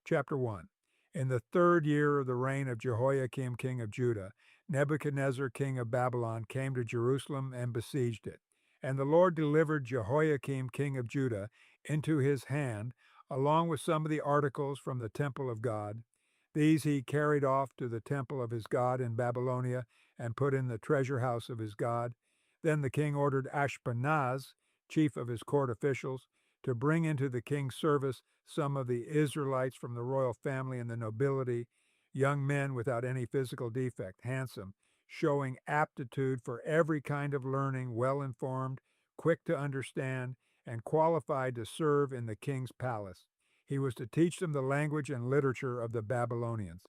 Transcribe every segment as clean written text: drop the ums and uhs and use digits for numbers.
Chapter 1. In the third year of the reign of Jehoiakim king of Judah, Nebuchadnezzar king of Babylon came to Jerusalem and besieged it. And the Lord delivered Jehoiakim king of Judah into his hand, along with some of the articles from the temple of God. These he carried off to the temple of his God in Babylonia and put in the treasure house of his God. Then the king ordered Ashpenaz, chief of his court officials, to bring into the king's service some of the Israelites from the royal family and the nobility, young men without any physical defect, handsome, showing aptitude for every kind of learning, well informed, quick to understand, and qualified to serve in the king's palace. He was to teach them the language and literature of the Babylonians.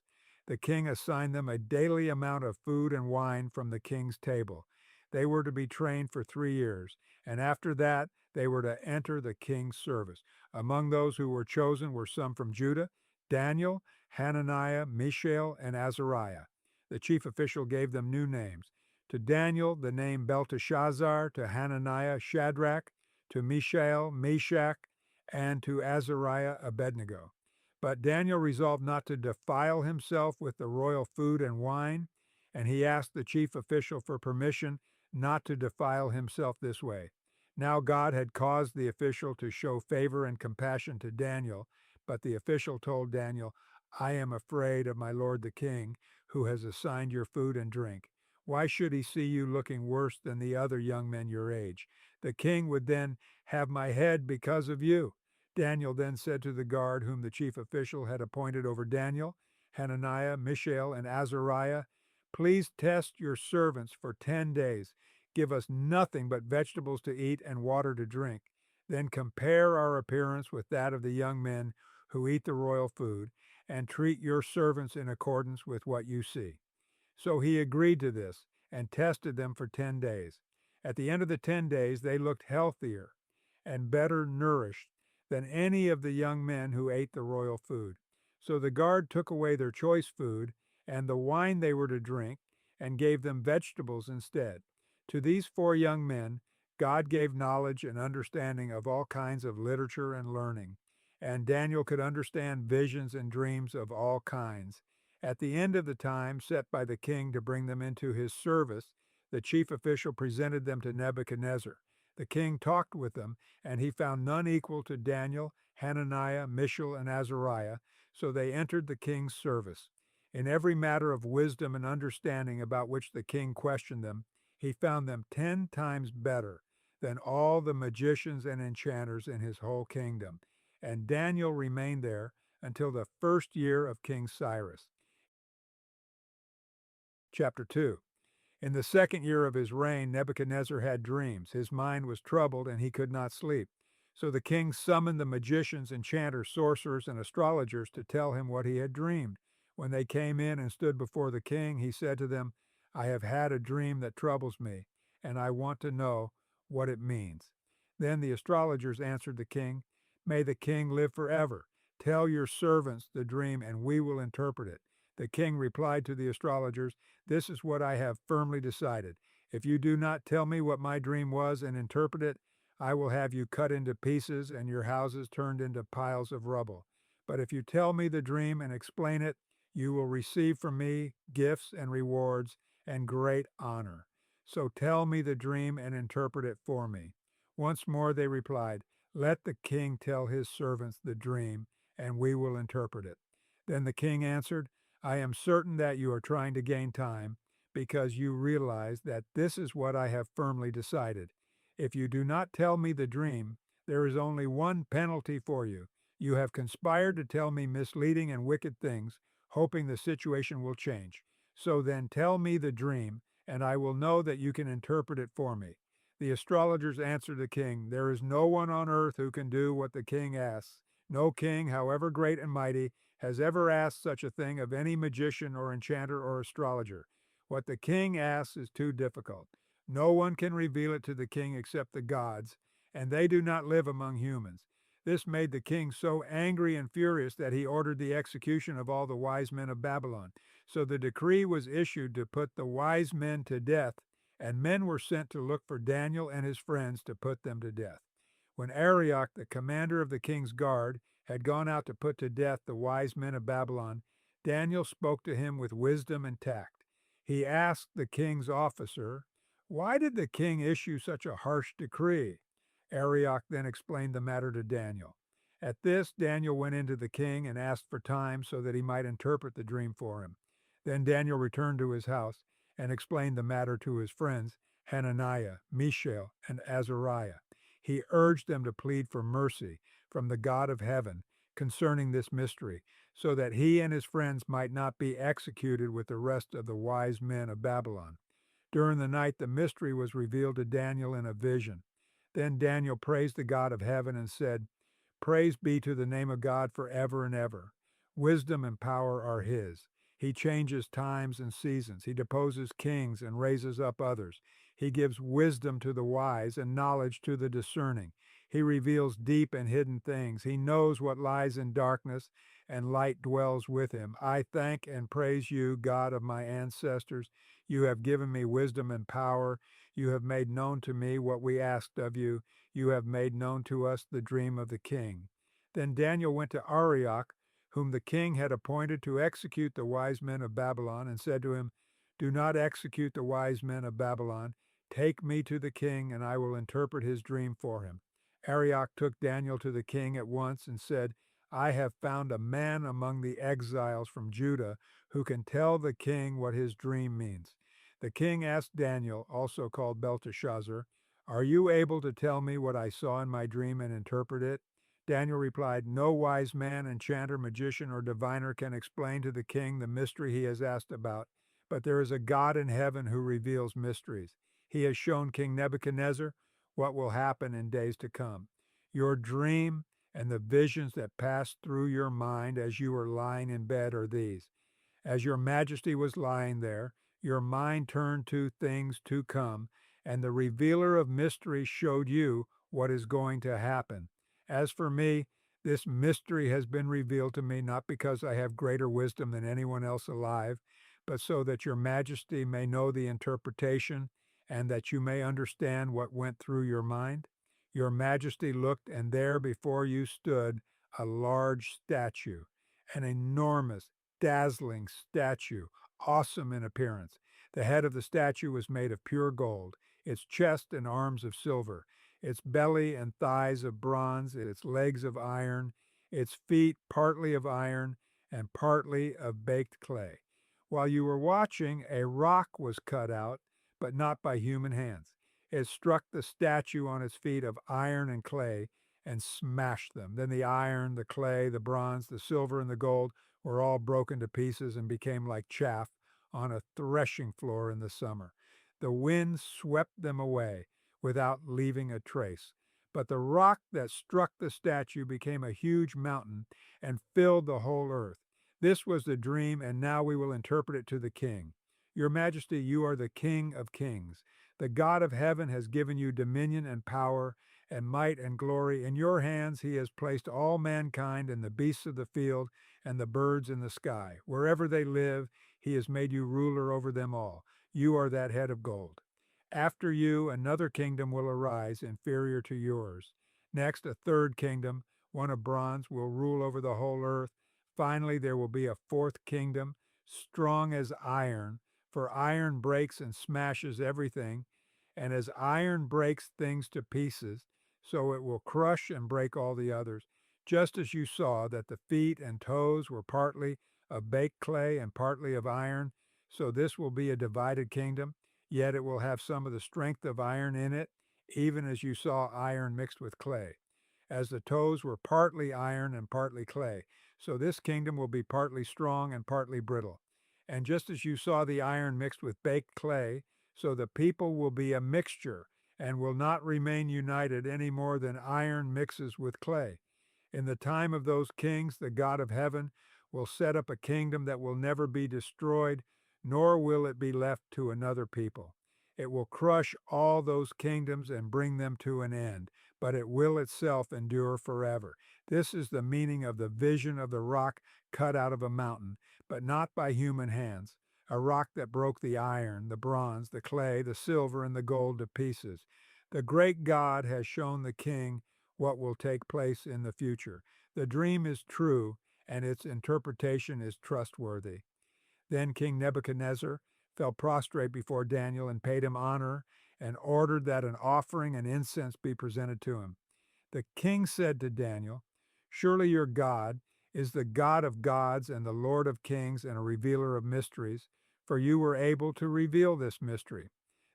The king assigned them a daily amount of food and wine from the king's table. They were to be trained for 3 years, and after that they were to enter the king's service. Among those who were chosen were some from Judah: Daniel, Hananiah, Mishael, and Azariah. The chief official gave them new names. To Daniel the name Belteshazzar, to Hananiah Shadrach, to Mishael Meshach, and to Azariah Abednego. But Daniel resolved not to defile himself with the royal food and wine, and he asked the chief official for permission not to defile himself this way. Now God had caused the official to show favor and compassion to Daniel, but the official told Daniel, "I am afraid of my lord the king, who has assigned your food and drink. Why should he see you looking worse than the other young men your age? The king would then have my head because of you." Daniel then said to the guard whom the chief official had appointed over Daniel, Hananiah, Mishael, and Azariah, "Please test your servants for 10 days. Give us nothing but vegetables to eat and water to drink. Then compare our appearance with that of the young men who eat the royal food, and treat your servants in accordance with what you see." So he agreed to this and tested them for 10 days. At the end of the 10 days, they looked healthier and better nourished than any of the young men who ate the royal food. So the guard took away their choice food and the wine they were to drink, and gave them vegetables instead. To these 4 young men, God gave knowledge and understanding of all kinds of literature and learning, and Daniel could understand visions and dreams of all kinds. At the end of the time set by the king to bring them into his service, the chief official presented them to Nebuchadnezzar. The king talked with them, and he found none equal to Daniel, Hananiah, Mishael, and Azariah, so they entered the king's service. In every matter of wisdom and understanding about which the king questioned them, he found them 10 times better than all the magicians and enchanters in his whole kingdom. And Daniel remained there until the first year of King Cyrus. Chapter 2. In the second year of his reign, Nebuchadnezzar had dreams. His mind was troubled, and he could not sleep. So the king summoned the magicians, enchanters, sorcerers, and astrologers to tell him what he had dreamed. When they came in and stood before the king, he said to them, "I have had a dream that troubles me, and I want to know what it means." Then the astrologers answered the king, "May the king live forever. Tell your servants the dream, and we will interpret it." The king replied to the astrologers, "This is what I have firmly decided. If you do not tell me what my dream was and interpret it, I will have you cut into pieces and your houses turned into piles of rubble. But if you tell me the dream and explain it, you will receive from me gifts and rewards and great honor. So tell me the dream and interpret it for me." Once more they replied, "Let the king tell his servants the dream, and we will interpret it." Then the king answered, "I am certain that you are trying to gain time, because you realize that this is what I have firmly decided. If you do not tell me the dream, there is only one penalty for you. You have conspired to tell me misleading and wicked things, hoping the situation will change. So then tell me the dream, and I will know that you can interpret it for me." The astrologers answered the king, "There is no one on earth who can do what the king asks. No king, however great and mighty, has ever asked such a thing of any magician or enchanter or astrologer. What the king asks is too difficult. No one can reveal it to the king except the gods, and they do not live among humans." This made the king so angry and furious that he ordered the execution of all the wise men of Babylon. So the decree was issued to put the wise men to death, and men were sent to look for Daniel and his friends to put them to death. When Arioch, the commander of the king's guard, had gone out to put to death the wise men of Babylon, Daniel spoke to him with wisdom and tact. He asked the king's officer, "Why did the king issue such a harsh decree?" Arioch then explained the matter to Daniel. At this, Daniel went into the king and asked for time so that he might interpret the dream for him. Then Daniel returned to his house and explained the matter to his friends, Hananiah, Mishael, and Azariah. He urged them to plead for mercy from the God of heaven concerning this mystery, so that he and his friends might not be executed with the rest of the wise men of Babylon. During the night, the mystery was revealed to Daniel in a vision. Then Daniel praised the God of heaven and said, "Praise be to the name of God forever and ever. Wisdom and power are his. He changes times and seasons. He deposes kings and raises up others. He gives wisdom to the wise and knowledge to the discerning. He reveals deep and hidden things. He knows what lies in darkness, and light dwells with him. I thank and praise you, God of my ancestors. You have given me wisdom and power. You have made known to me what we asked of you. You have made known to us the dream of the king." Then Daniel went to Arioch, whom the king had appointed to execute the wise men of Babylon, and said to him, "Do not execute the wise men of Babylon. Take me to the king, and I will interpret his dream for him." Arioch took Daniel to the king at once and said, "I have found a man among the exiles from Judah who can tell the king what his dream means." The king asked Daniel, also called Belteshazzar, "Are you able to tell me what I saw in my dream and interpret it?" Daniel replied, "No wise man, enchanter, magician, or diviner can explain to the king the mystery he has asked about, but there is a God in heaven who reveals mysteries. He has shown King Nebuchadnezzar what will happen in days to come. Your dream and the visions that passed through your mind as you were lying in bed are these. As your majesty was lying there, your mind turned to things to come, and the revealer of mysteries showed you what is going to happen. As for me, this mystery has been revealed to me not because I have greater wisdom than anyone else alive, but so that your majesty may know the interpretation and that you may understand what went through your mind. Your majesty looked, and there before you stood a large statue, an enormous, dazzling statue, awesome in appearance. The head of the statue was made of pure gold, its chest and arms of silver, its belly and thighs of bronze, its legs of iron, its feet partly of iron and partly of baked clay. While you were watching, a rock was cut out, but not by human hands. It struck the statue on its feet of iron and clay and smashed them. Then the iron, the clay, the bronze, the silver, and the gold were all broken to pieces and became like chaff on a threshing floor in the summer. The wind swept them away without leaving a trace. But the rock that struck the statue became a huge mountain and filled the whole earth. This was the dream, and now we will interpret it to the king. Your Majesty, you are the King of kings. The God of heaven has given you dominion and power and might and glory. In your hands he has placed all mankind and the beasts of the field and the birds in the sky. Wherever they live, he has made you ruler over them all. You are that head of gold. After you, another kingdom will arise inferior to yours. Next, a third kingdom, one of bronze, will rule over the whole earth. Finally, there will be a fourth kingdom, strong as iron, for iron breaks and smashes everything, and as iron breaks things to pieces, so it will crush and break all the others. Just as you saw that the feet and toes were partly of baked clay and partly of iron, so this will be a divided kingdom, yet it will have some of the strength of iron in it, even as you saw iron mixed with clay. As the toes were partly iron and partly clay, so this kingdom will be partly strong and partly brittle. And just as you saw the iron mixed with baked clay, so the people will be a mixture and will not remain united any more than iron mixes with clay. In the time of those kings, the God of heaven will set up a kingdom that will never be destroyed, nor will it be left to another people. It will crush all those kingdoms and bring them to an end, but it will itself endure forever. This is the meaning of the vision of the rock cut out of a mountain, but not by human hands, a rock that broke the iron, the bronze, the clay, the silver, and the gold to pieces. The great God has shown the king what will take place in the future. The dream is true, and its interpretation is trustworthy." Then King Nebuchadnezzar fell prostrate before Daniel and paid him honor and ordered that an offering and incense be presented to him. The king said to Daniel, "Surely your God is the God of gods and the Lord of kings and a revealer of mysteries, for you were able to reveal this mystery."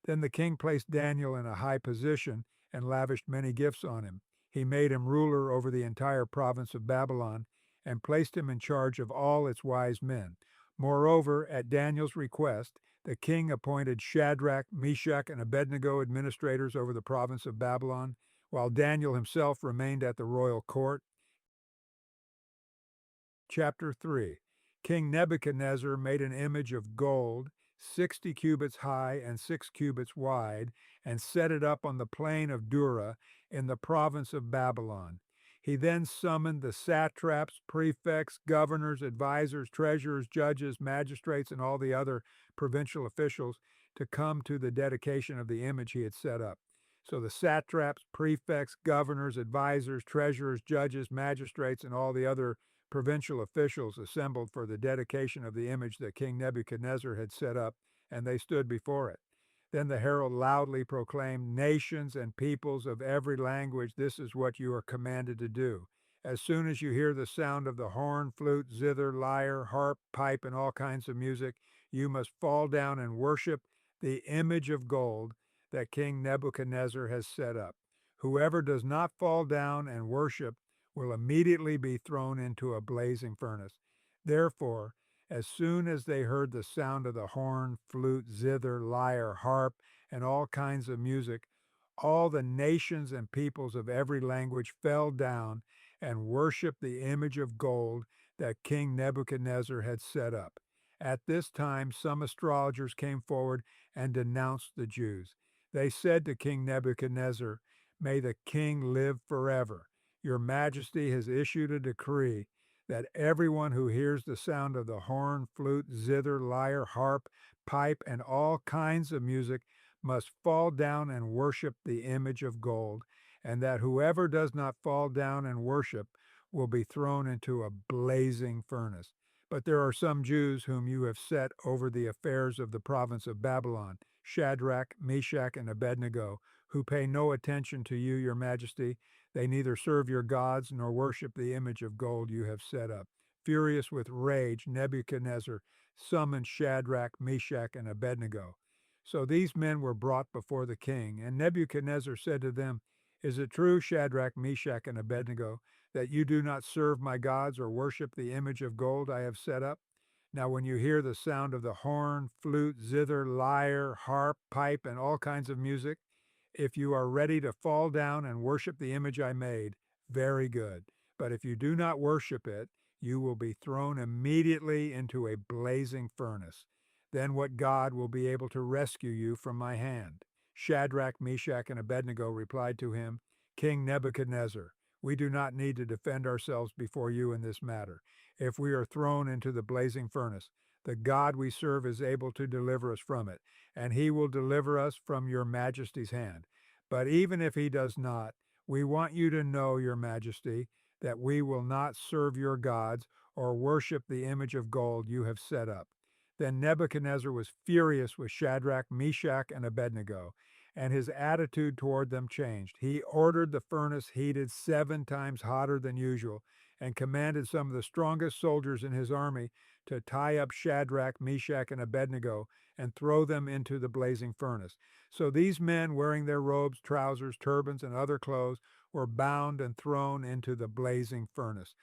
Then the king placed Daniel in a high position and lavished many gifts on him. He made him ruler over the entire province of Babylon and placed him in charge of all its wise men. Moreover, at Daniel's request, the king appointed Shadrach, Meshach, and Abednego administrators over the province of Babylon, while Daniel himself remained at the royal court. Chapter 3. King Nebuchadnezzar made an image of gold, 60 cubits high and 6 cubits wide, and set it up on the plain of Dura in the province of Babylon. He then summoned the satraps, prefects, governors, advisors, treasurers, judges, magistrates, and all the other provincial officials to come to the dedication of the image he had set up. So the satraps, prefects, governors, advisors, treasurers, judges, magistrates, and all the other provincial officials assembled for the dedication of the image that King Nebuchadnezzar had set up, and they stood before it. Then the herald loudly proclaimed, "Nations and peoples of every language, this is what you are commanded to do. As soon as you hear the sound of the horn, flute, zither, lyre, harp, pipe, and all kinds of music, you must fall down and worship the image of gold that King Nebuchadnezzar has set up. Whoever does not fall down and worship will immediately be thrown into a blazing furnace." Therefore, as soon as they heard the sound of the horn, flute, zither, lyre, harp, and all kinds of music, all the nations and peoples of every language fell down and worshiped the image of gold that King Nebuchadnezzar had set up. At this time, some astrologers came forward and denounced the Jews. They said to King Nebuchadnezzar, "May the king live forever. Your Majesty has issued a decree that everyone who hears the sound of the horn, flute, zither, lyre, harp, pipe, and all kinds of music must fall down and worship the image of gold, and that whoever does not fall down and worship will be thrown into a blazing furnace. But there are some Jews whom you have set over the affairs of the province of Babylon, Shadrach, Meshach, and Abednego, who pay no attention to you, your Majesty. They neither serve your gods nor worship the image of gold you have set up." Furious with rage, Nebuchadnezzar summoned Shadrach, Meshach, and Abednego. So these men were brought before the king, and Nebuchadnezzar said to them, "Is it true, Shadrach, Meshach, and Abednego, that you do not serve my gods or worship the image of gold I have set up? Now when you hear the sound of the horn, flute, zither, lyre, harp, pipe, and all kinds of music, if you are ready to fall down and worship the image I made, very good. But if you do not worship it, you will be thrown immediately into a blazing furnace. Then what God will be able to rescue you from my hand?" Shadrach, Meshach, and Abednego replied to him, "King Nebuchadnezzar, we do not need to defend ourselves before you in this matter. If we are thrown into the blazing furnace, the God we serve is able to deliver us from it, and he will deliver us from your Majesty's hand. But even if he does not, we want you to know, your Majesty, that we will not serve your gods or worship the image of gold you have set up." Then Nebuchadnezzar was furious with Shadrach, Meshach, and Abednego, and his attitude toward them changed. He ordered the furnace heated 7 times hotter than usual and commanded some of the strongest soldiers in his army to tie up Shadrach, Meshach, and Abednego and throw them into the blazing furnace. So these men, wearing their robes, trousers, turbans, and other clothes, were bound and thrown into the blazing furnace.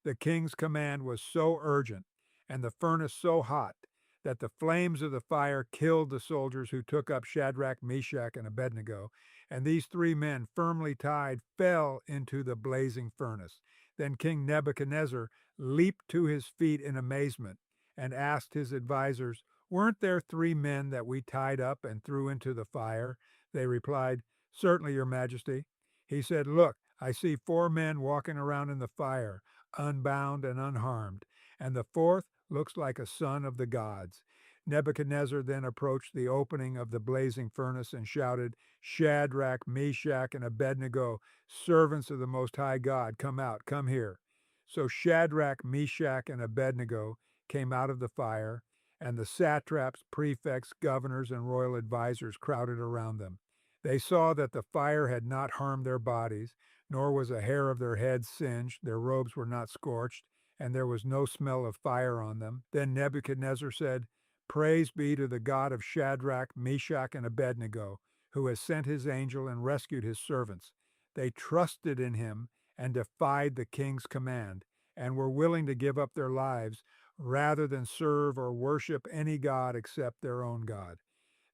The king's command was so urgent and the furnace so hot that the flames of the fire killed the soldiers who took up Shadrach, Meshach, and Abednego, and these 3 men, firmly tied, fell into the blazing furnace. Then King Nebuchadnezzar leaped to his feet in amazement and asked his advisors, "Weren't there 3 men that we tied up and threw into the fire?" They replied, "Certainly, your Majesty." He said, "Look, I see 4 men walking around in the fire, unbound and unharmed, and the 4th looks like a son of the gods." Nebuchadnezzar then approached the opening of the blazing furnace and shouted, "Shadrach, Meshach, and Abednego, servants of the Most High God, come out, come here." So Shadrach, Meshach, and Abednego came out of the fire, and the satraps, prefects, governors, and royal advisers crowded around them. They saw that the fire had not harmed their bodies, nor was a hair of their heads singed, their robes were not scorched, and there was no smell of fire on them. Then Nebuchadnezzar said, "Praise be to the God of Shadrach, Meshach, and Abednego, who has sent his angel and rescued his servants. They trusted in him and defied the king's command, and were willing to give up their lives rather than serve or worship any god except their own God.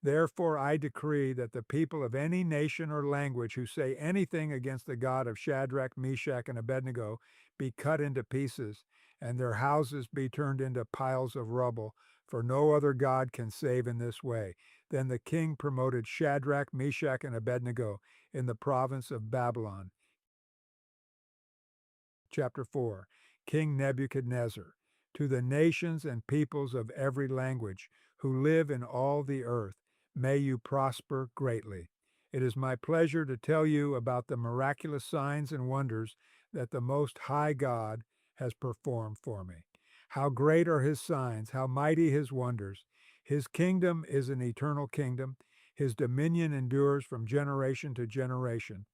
Therefore I decree that the people of any nation or language who say anything against the God of Shadrach, Meshach, and Abednego be cut into pieces, and their houses be turned into piles of rubble, for no other God can save in this way." Then the king promoted Shadrach, Meshach, and Abednego in the province of Babylon. Chapter 4. King Nebuchadnezzar. To the nations and peoples of every language who live in all the earth, may you prosper greatly. It is my pleasure to tell you about the miraculous signs and wonders that the Most High God has performed for me. How great are his signs, how mighty his wonders. His kingdom is an eternal kingdom. His dominion endures from generation to generation.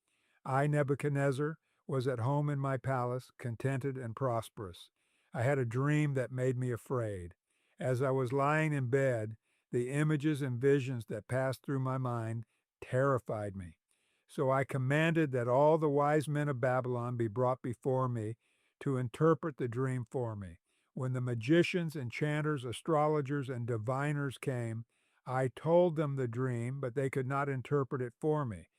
I, Nebuchadnezzar, was at home in my palace, contented and prosperous. I had a dream that made me afraid. As I was lying in bed, the images and visions that passed through my mind terrified me. So I commanded that all the wise men of Babylon be brought before me to interpret the dream for me. When the magicians, enchanters, astrologers, and diviners came, I told them the dream, but they could not interpret it for me.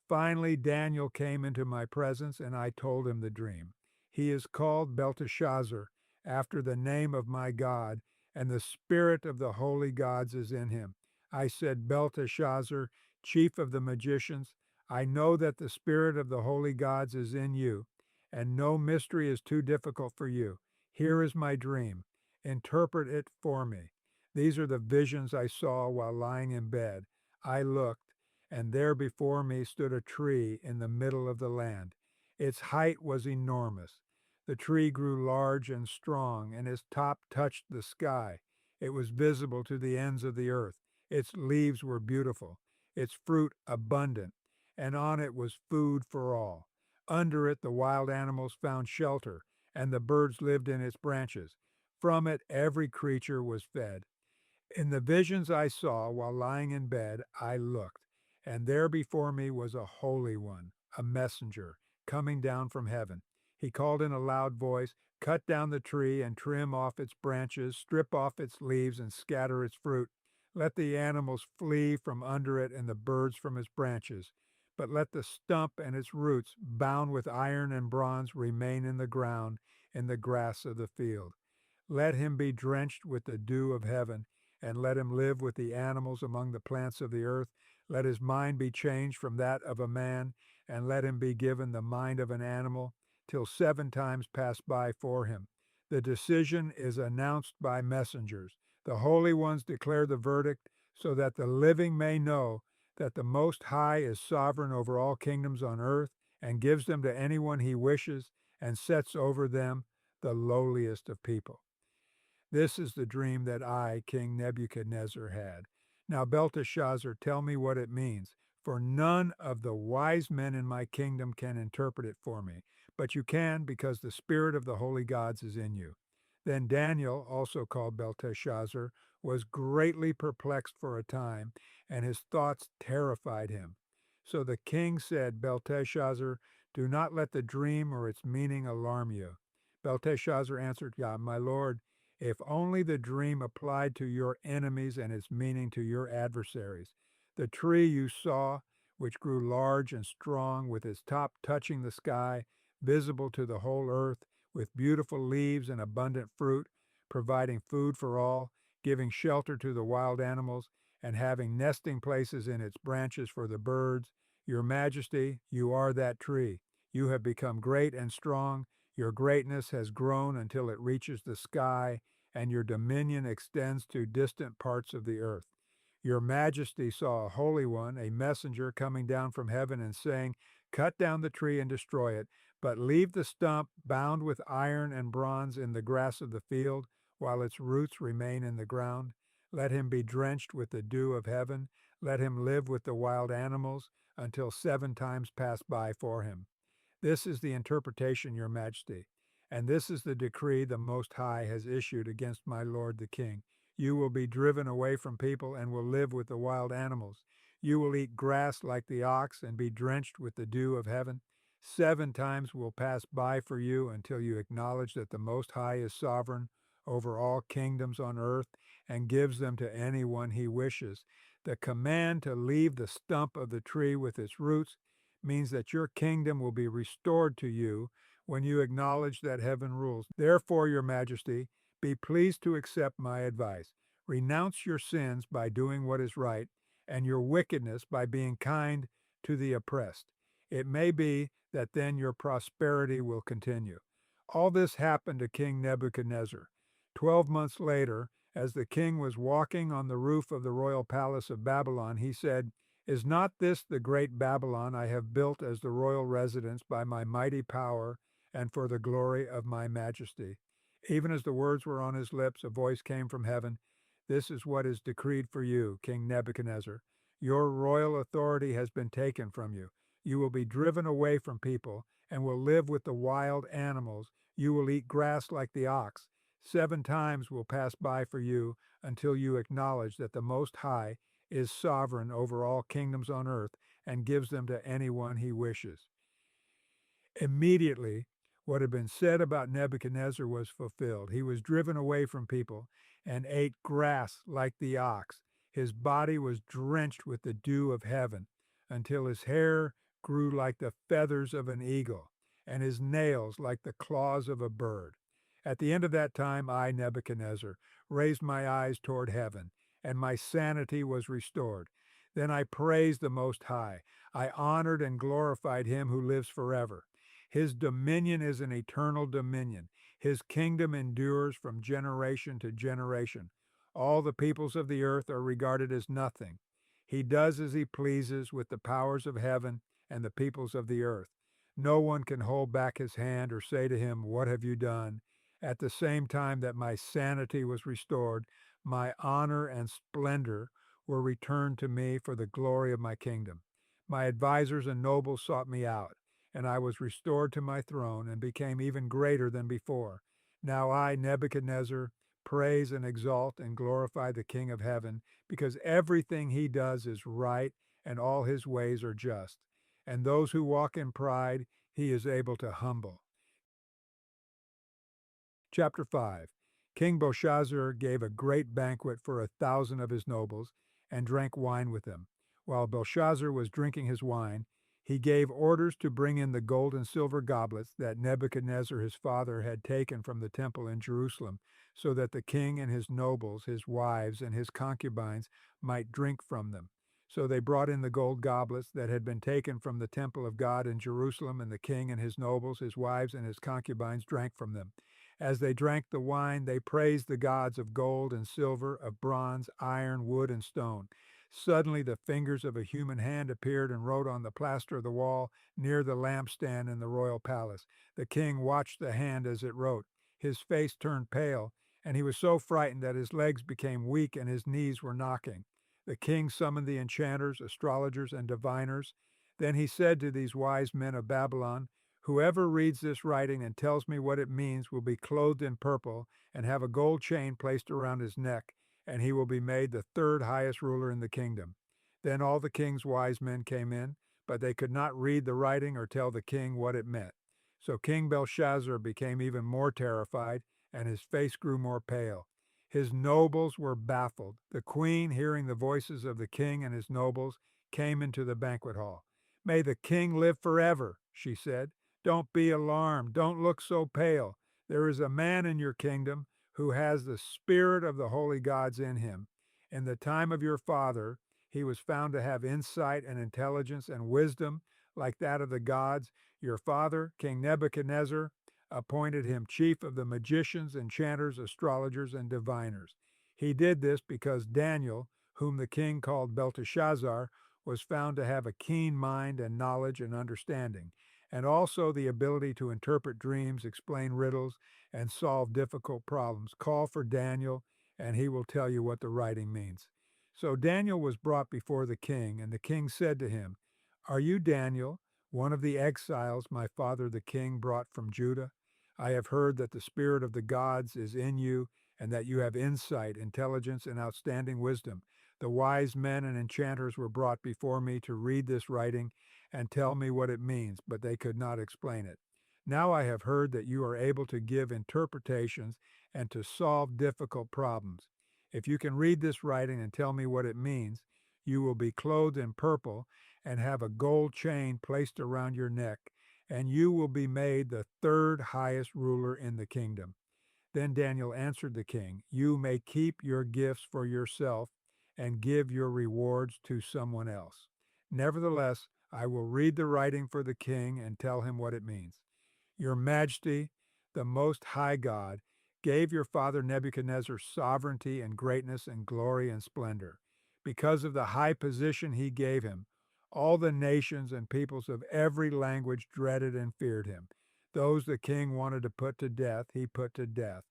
Finally, Daniel came into my presence, and I told him the dream. He is called Belteshazzar, after the name of my God, and the spirit of the holy gods is in him. I said, "Belteshazzar, chief of the magicians, I know that the spirit of the holy gods is in you, and no mystery is too difficult for you. Here is my dream. Interpret it for me." These are the visions I saw while lying in bed. I looked, and there before me stood a tree in the middle of the land. Its height was enormous. The tree grew large and strong, and its top touched the sky. It was visible to the ends of the earth. Its leaves were beautiful, its fruit abundant, and on it was food for all. Under it the wild animals found shelter, and the birds lived in its branches. From it every creature was fed. In the visions I saw while lying in bed, I looked, and there before me was a holy one, a messenger, coming down from heaven. He called in a loud voice, "Cut down the tree and trim off its branches, strip off its leaves and scatter its fruit. Let the animals flee from under it and the birds from its branches. But let the stump and its roots, bound with iron and bronze, remain in the ground, in the grass of the field. Let him be drenched with the dew of heaven, and let him live with the animals among the plants of the earth. Let his mind be changed from that of a man, and let him be given the mind of an animal, till 7 times pass by for him. The decision is announced by messengers. The holy ones declare the verdict, so that the living may know that the Most High is sovereign over all kingdoms on earth, and gives them to anyone he wishes, and sets over them the lowliest of people. This is the dream that I, King Nebuchadnezzar, had. Now, Belteshazzar, tell me what it means, for none of the wise men in my kingdom can interpret it for me, but you can because the spirit of the holy gods is in you." Then Daniel, also called Belteshazzar, was greatly perplexed for a time, and his thoughts terrified him. So the king said, "Belteshazzar, do not let the dream or its meaning alarm you." Belteshazzar answered, "God, my lord, if only the dream applied to your enemies and its meaning to your adversaries. The tree you saw, which grew large and strong, with its top touching the sky, visible to the whole earth, with beautiful leaves and abundant fruit, providing food for all, giving shelter to the wild animals, and having nesting places in its branches for the birds. Your Majesty, you are that tree. You have become great and strong. Your greatness has grown until it reaches the sky, and your dominion extends to distant parts of the earth. Your Majesty saw a holy one, a messenger, coming down from heaven and saying, 'Cut down the tree and destroy it, But leave the stump bound with iron and bronze in the grass of the field, while its roots remain in the ground. Let him be drenched with the dew of heaven. Let him live with the wild animals until 7 times pass by for him. This is the interpretation, your majesty, and this is the decree the Most High has issued against my lord the king. You will be driven away from people and will live with the wild animals. You will eat grass like the ox and be drenched with the dew of heaven. 7 times will pass by for you until you acknowledge that the Most High is sovereign over all kingdoms on earth and gives them to anyone he wishes. The command to leave the stump of the tree with its roots means that your kingdom will be restored to you when you acknowledge that heaven rules. Therefore, your majesty, be pleased to accept my advice. Renounce your sins by doing what is right, and your wickedness by being kind to the oppressed. It may be that then your prosperity will continue. All this happened to King Nebuchadnezzar. 12 months later, as the king was walking on the roof of the royal palace of Babylon, he said, "Is not this the great Babylon I have built as the royal residence by my mighty power and for the glory of my majesty?" Even as the words were on his lips, a voice came from heaven. "This is what is decreed for you, King Nebuchadnezzar. Your royal authority has been taken from you. You will be driven away from people and will live with the wild animals. You will eat grass like the ox. 7 times will pass by for you until you acknowledge that the Most High is sovereign over all kingdoms on earth and gives them to anyone he wishes." Immediately, what had been said about Nebuchadnezzar was fulfilled. He was driven away from people and ate grass like the ox. His body was drenched with the dew of heaven until his hair grew like the feathers of an eagle and his nails like the claws of a bird. At the end of that time, I, Nebuchadnezzar, raised my eyes toward heaven, and my sanity was restored. Then I praised the Most High. I honored and glorified him who lives forever. His dominion is an eternal dominion. His kingdom endures from generation to generation. All the peoples of the earth are regarded as nothing. He does as he pleases with the powers of heaven and the peoples of the earth. No one can hold back his hand or say to him, "What have you done?" At the same time that my sanity was restored, my honor and splendor were returned to me for the glory of my kingdom. My advisors and nobles sought me out, and I was restored to my throne and became even greater than before. Now I, Nebuchadnezzar, praise and exalt and glorify the King of heaven, because everything he does is right and all his ways are just. And those who walk in pride, he is able to humble. Chapter 5. King Belshazzar gave a great banquet for 1,000 of his nobles, and drank wine with them. While Belshazzar was drinking his wine, he gave orders to bring in the gold and silver goblets that Nebuchadnezzar his father had taken from the temple in Jerusalem, so that the king and his nobles, his wives, and his concubines might drink from them. So they brought in the gold goblets that had been taken from the temple of God in Jerusalem, and the king and his nobles, his wives, and his concubines drank from them. As they drank the wine, they praised the gods of gold and silver, of bronze, iron, wood, and stone. Suddenly the fingers of a human hand appeared and wrote on the plaster of the wall near the lampstand in the royal palace. The king watched the hand as it wrote. His face turned pale, and he was so frightened that his legs became weak and his knees were knocking. The king summoned the enchanters, astrologers, and diviners. Then he said to these wise men of Babylon, "Whoever reads this writing and tells me what it means will be clothed in purple and have a gold chain placed around his neck, and he will be made the third highest ruler in the kingdom." Then all the king's wise men came in, but they could not read the writing or tell the king what it meant. So King Belshazzar became even more terrified, and his face grew more pale. His nobles were baffled. The queen, hearing the voices of the king and his nobles, came into the banquet hall. "May the king live forever," she said. "Don't be alarmed. Don't look so pale. There is a man in your kingdom who has the spirit of the holy gods in him. In the time of your father, he was found to have insight and intelligence and wisdom like that of the gods. Your father, King Nebuchadnezzar, appointed him chief of the magicians, enchanters, astrologers, and diviners. He did this because Daniel, whom the king called Belteshazzar, was found to have a keen mind and knowledge and understanding. and also the ability to interpret dreams, explain riddles, and solve difficult problems. Call for Daniel, and he will tell you what the writing means. So Daniel was brought before the king, and the king said to him, "Are you Daniel, one of the exiles my father the king brought from Judah? I have heard that the spirit of the gods is in you, and that you have insight, intelligence, and outstanding wisdom. The wise men and enchanters were brought before me to read this writing and tell me what it means, but they could not explain it. Now I have heard that you are able to give interpretations and to solve difficult problems. If you can read this writing and tell me what it means, you will be clothed in purple and have a gold chain placed around your neck, and you will be made the third highest ruler in the kingdom." Then Daniel answered the king, "You may keep your gifts for yourself and give your rewards to someone else. Nevertheless, I will read the writing for the king and tell him what it means. Your Majesty, the Most High God, gave your father Nebuchadnezzar sovereignty and greatness and glory and splendor. Because of the high position he gave him, all the nations and peoples of every language dreaded and feared him. Those the king wanted to put to death, he put to death.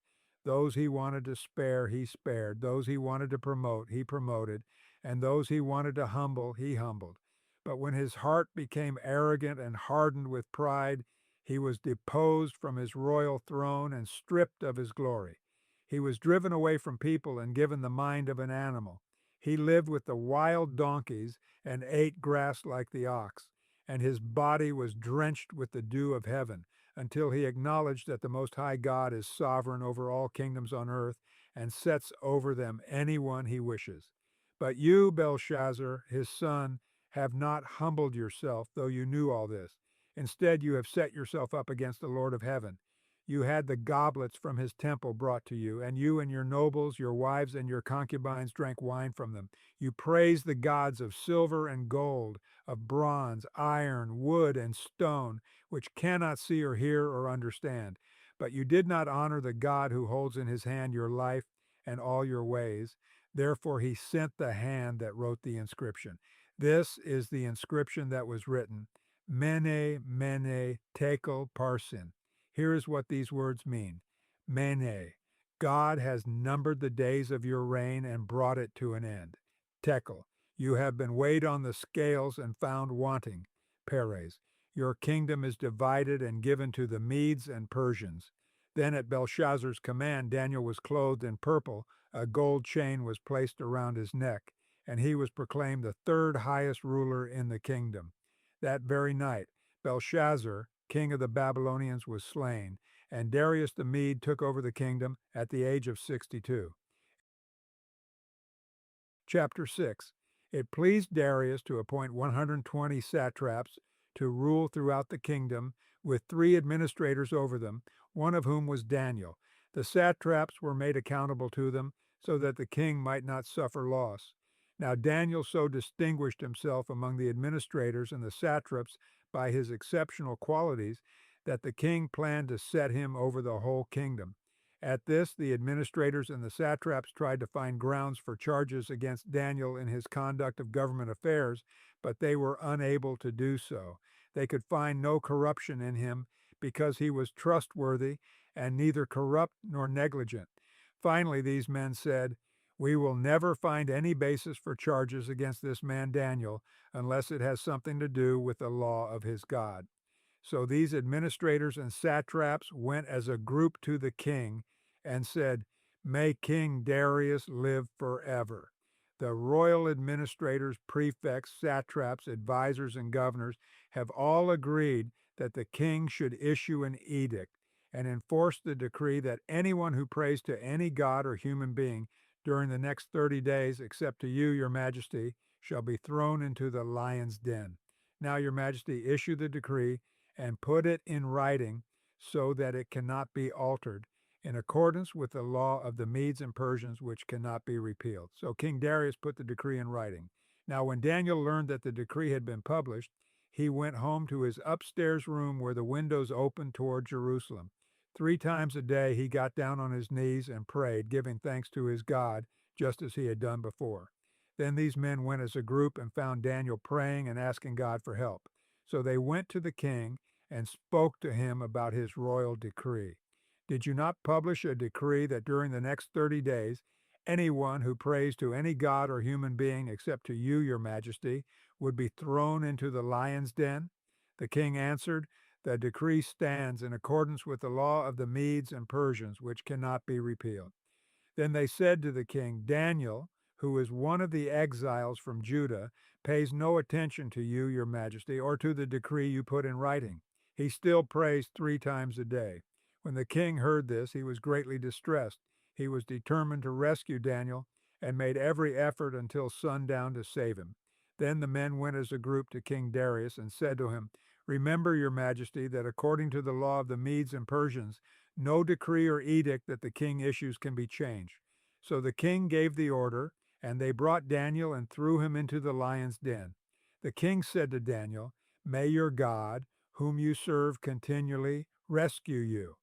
Those he wanted to spare, he spared. Those he wanted to promote, he promoted. And those he wanted to humble, he humbled. But when his heart became arrogant and hardened with pride, he was deposed from his royal throne and stripped of his glory. He was driven away from people and given the mind of an animal. He lived with the wild donkeys and ate grass like the ox, and his body was drenched with the dew of heaven, until he acknowledged that the Most High God is sovereign over all kingdoms on earth and sets over them anyone he wishes. But you, Belshazzar, his son, have not humbled yourself, though you knew all this. Instead, you have set yourself up against the Lord of heaven. You had the goblets from his temple brought to you, and you and your nobles, your wives, and your concubines drank wine from them. You praised the gods of silver and gold, of bronze, iron, wood, and stone, which cannot see or hear or understand. But you did not honor the God who holds in his hand your life and all your ways. Therefore, he sent the hand that wrote the inscription. This is the inscription that was written: Mene, Mene, Tekel, Parsin. Here is what these words mean. Mene, God has numbered the days of your reign and brought it to an end. Tekel, you have been weighed on the scales and found wanting. Peres, your kingdom is divided and given to the Medes and Persians. Then at Belshazzar's command, Daniel was clothed in purple, a gold chain was placed around his neck, and he was proclaimed the third highest ruler in the kingdom. That very night, Belshazzar, king of the Babylonians, was slain, and Darius the Mede took over the kingdom at the age of 62. Chapter 6. It pleased Darius to appoint 120 satraps to rule throughout the kingdom, with 3 administrators over them, one of whom was Daniel. The satraps were made accountable to them, so that the king might not suffer loss. Now Daniel so distinguished himself among the administrators and the satraps by his exceptional qualities that the king planned to set him over the whole kingdom. At this, the administrators and the satraps tried to find grounds for charges against Daniel in his conduct of government affairs, but they were unable to do so. They could find no corruption in him because he was trustworthy and neither corrupt nor negligent. Finally, these men said, "We will never find any basis for charges against this man Daniel unless it has something to do with the law of his God." So these administrators and satraps went as a group to the king and said, "May King Darius live forever." The royal administrators, prefects, satraps, advisors, and governors have all agreed that the king should issue an edict and enforce the decree that anyone who prays to any god or human being during the next 30 days, except to you, your majesty, shall be thrown into the lion's den. Now, your majesty, issue the decree and put it in writing so that it cannot be altered, in accordance with the law of the Medes and Persians, which cannot be repealed. So King Darius put the decree in writing. Now, when Daniel learned that the decree had been published, he went home to his upstairs room where the windows opened toward Jerusalem. 3 times a day he got down on his knees and prayed, giving thanks to his God, just as he had done before. Then these men went as a group and found Daniel praying and asking God for help. So they went to the king, and spoke to him about his royal decree. Did you not publish a decree that during the next 30 days, anyone who prays to any god or human being except to you, your majesty, would be thrown into the lion's den? The king answered, the decree stands in accordance with the law of the Medes and Persians, which cannot be repealed. Then they said to the king, Daniel, who is one of the exiles from Judah, pays no attention to you, your majesty, or to the decree you put in writing. He still prays 3 times a day. When the king heard this, he was greatly distressed. He was determined to rescue Daniel and made every effort until sundown to save him. Then the men went as a group to King Darius and said to him, Remember, your majesty, that according to the law of the Medes and Persians, no decree or edict that the king issues can be changed. So the king gave the order, and they brought Daniel and threw him into the lion's den. The king said to Daniel, May your God, whom you serve continually, rescue you.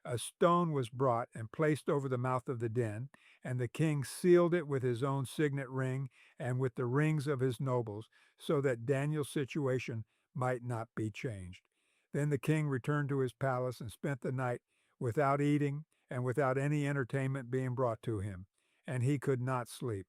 A stone was brought and placed over the mouth of the den, and the king sealed it with his own signet ring and with the rings of his nobles, so that Daniel's situation might not be changed. Then the king returned to his palace and spent the night without eating and without any entertainment being brought to him, and he could not sleep.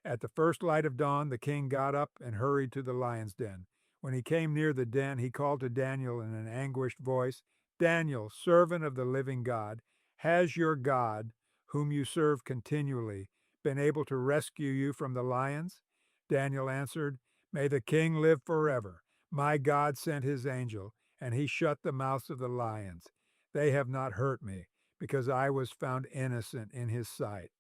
At the first light of dawn, the king got up and hurried to the lion's den. When he came near the den, he called to Daniel in an anguished voice, Daniel, servant of the living God, has your God, whom you serve continually, been able to rescue you from the lions? Daniel answered, May the king live forever. My God sent his angel, and he shut the mouths of the lions. They have not hurt me, because I was found innocent in his sight.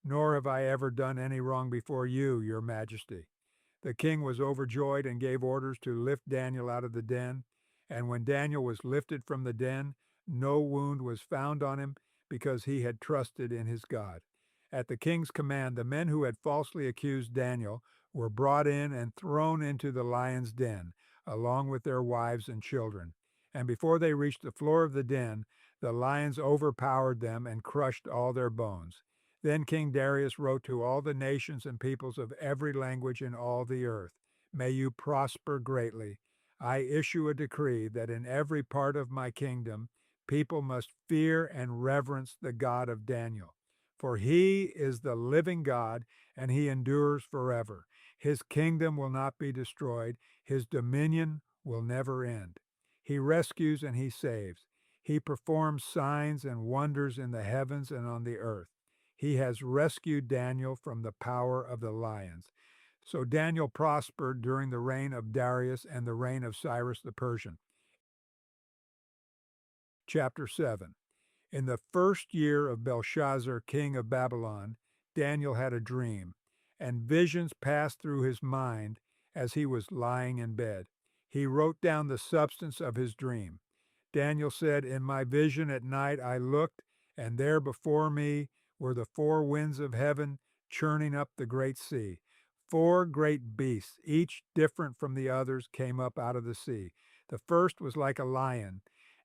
Nor have I ever done any wrong before you, your majesty. The king was overjoyed and gave orders to lift Daniel out of the den. And when Daniel was lifted from the den, no wound was found on him, because he had trusted in his God. At the king's command, the men who had falsely accused Daniel were brought in and thrown into the lion's den, along with their wives and children. And before they reached the floor of the den, the lions overpowered them and crushed all their bones. Then King Darius wrote to all the nations and peoples of every language in all the earth, May you prosper greatly. I issue a decree that in every part of my kingdom, people must fear and reverence the God of Daniel. For he is the living God, and he endures forever. His kingdom will not be destroyed. His dominion will never end. He rescues and he saves. He performs signs and wonders in the heavens and on the earth. He has rescued Daniel from the power of the lions. So Daniel prospered during the reign of Darius and the reign of Cyrus the Persian. Chapter 7. In the first year of Belshazzar, king of Babylon, Daniel had a dream, and visions passed through his mind as he was lying in bed. He wrote down the substance of his dream. Daniel said, In my vision at night I looked, and there before me were the 4 winds of heaven churning up the great sea. 4 great beasts, each different from the others, came up out of the sea. The first was like a lion,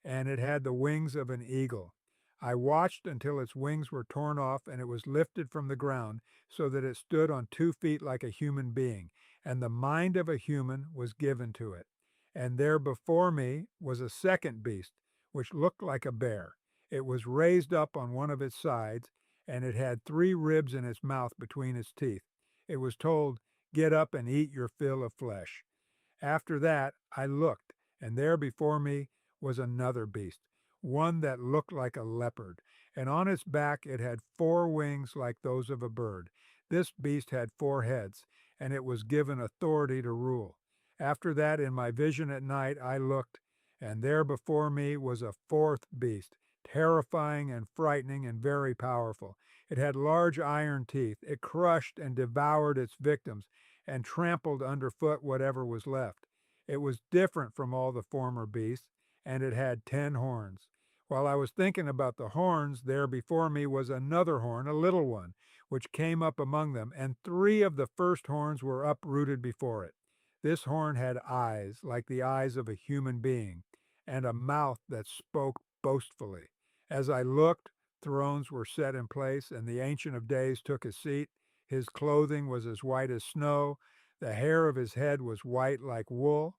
and it had the wings of an eagle. I watched until its wings were torn off, and it was lifted from the ground, so that it stood on 2 feet like a human being, and the mind of a human was given to it. And there before me was a second beast, which looked like a bear. It was raised up on one of its sides, and it had 3 ribs in its mouth between its teeth. It was told, Get up and eat your fill of flesh. After that I looked, and there before me was another beast, one that looked like a leopard, and on its back it had 4 wings like those of a bird. This beast had 4 heads, and it was given authority to rule. After that, in my vision at night, I looked, and there before me was a 4th beast, terrifying and frightening and very powerful. It had large iron teeth. It crushed and devoured its victims and trampled underfoot whatever was left. It was different from all the former beasts, and it had 10 horns. While I was thinking about the horns, there before me was another horn, a little one, which came up among them, and 3 of the first horns were uprooted before it. This horn had eyes like the eyes of a human being, and a mouth that spoke boastfully. As I looked, thrones were set in place, and the Ancient of Days took his seat. His clothing was as white as snow. The hair of his head was white like wool.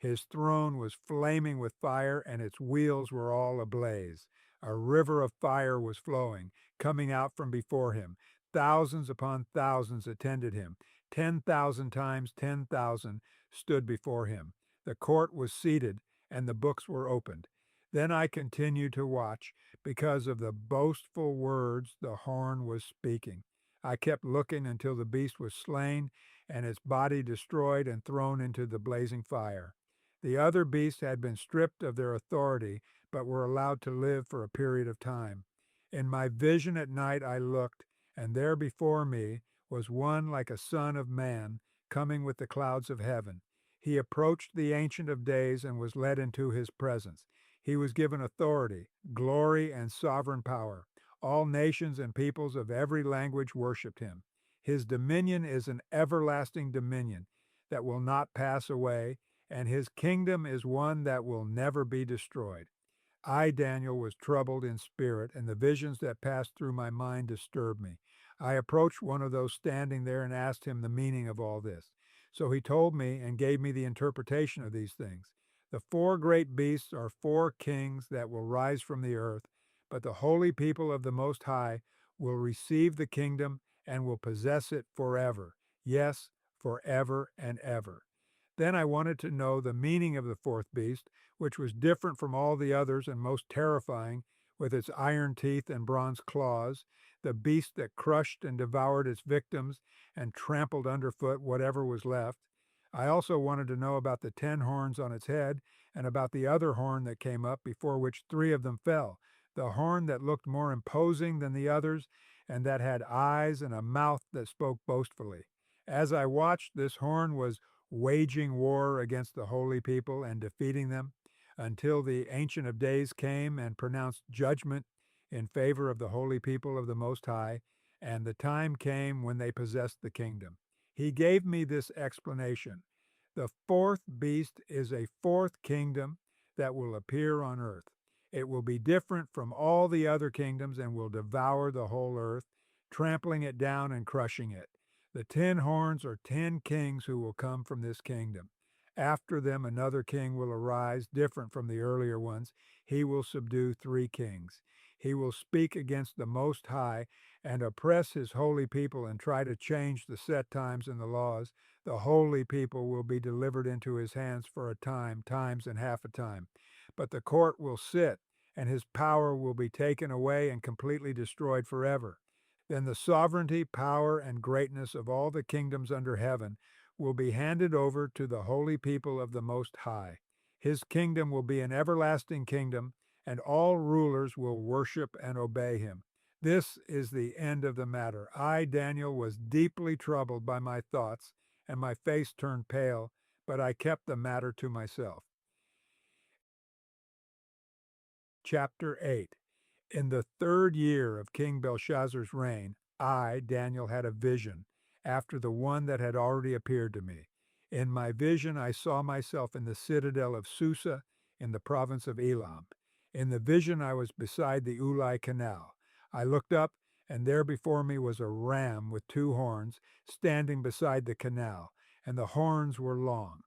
His throne was flaming with fire, and its wheels were all ablaze. A river of fire was flowing, coming out from before him. Thousands upon thousands attended him. 10,000 times 10,000 stood before him. The court was seated, and the books were opened. Then I continued to watch, because of the boastful words the horn was speaking. I kept looking until the beast was slain, and its body destroyed and thrown into the blazing fire. The other beasts had been stripped of their authority, but were allowed to live for a period of time. In my vision at night I looked, and there before me was one like a son of man, coming with the clouds of heaven. He approached the Ancient of Days and was led into his presence. He was given authority, glory, and sovereign power. All nations and peoples of every language worshiped him. His dominion is an everlasting dominion that will not pass away, and his kingdom is one that will never be destroyed. I, Daniel, was troubled in spirit, and the visions that passed through my mind disturbed me. I approached one of those standing there and asked him the meaning of all this. So he told me and gave me the interpretation of these things. The four great beasts are four kings that will rise from the earth, but the holy people of the Most High will receive the kingdom and will possess it forever. Yes, forever and ever. Then I wanted to know the meaning of the fourth beast, which was different from all the others and most terrifying, with its iron teeth and bronze claws, the beast that crushed and devoured its victims and trampled underfoot whatever was left. I also wanted to know about the 10 horns on its head and about the other horn that came up, before which 3 of them fell, the horn that looked more imposing than the others and that had eyes and a mouth that spoke boastfully. As I watched, this horn was waging war against the holy people and defeating them, until the Ancient of Days came and pronounced judgment in favor of the holy people of the Most High, and the time came when they possessed the kingdom. He gave me this explanation. The fourth beast is a fourth kingdom that will appear on earth. It will be different from all the other kingdoms and will devour the whole earth, trampling it down and crushing it. The 10 horns are 10 kings who will come from this kingdom. After them, another king will arise, different from the earlier ones. He will subdue 3 kings. He will speak against the Most High and oppress his holy people and try to change the set times and the laws. The holy people will be delivered into his hands for a time, times and half a time. But the court will sit, and his power will be taken away and completely destroyed forever. Then the sovereignty, power, and greatness of all the kingdoms under heaven will be handed over to the holy people of the Most High. His kingdom will be an everlasting kingdom, and all rulers will worship and obey him. This is the end of the matter. I, Daniel, was deeply troubled by my thoughts, and my face turned pale, but I kept the matter to myself. Chapter 8. In the 3rd year of King Belshazzar's reign, I, Daniel, had a vision, after the one that had already appeared to me. In my vision I saw myself in the citadel of Susa, in the province of Elam. In the vision I was beside the Ulai Canal. I looked up, and there before me was a ram with 2 horns, standing beside the canal, and the horns were long.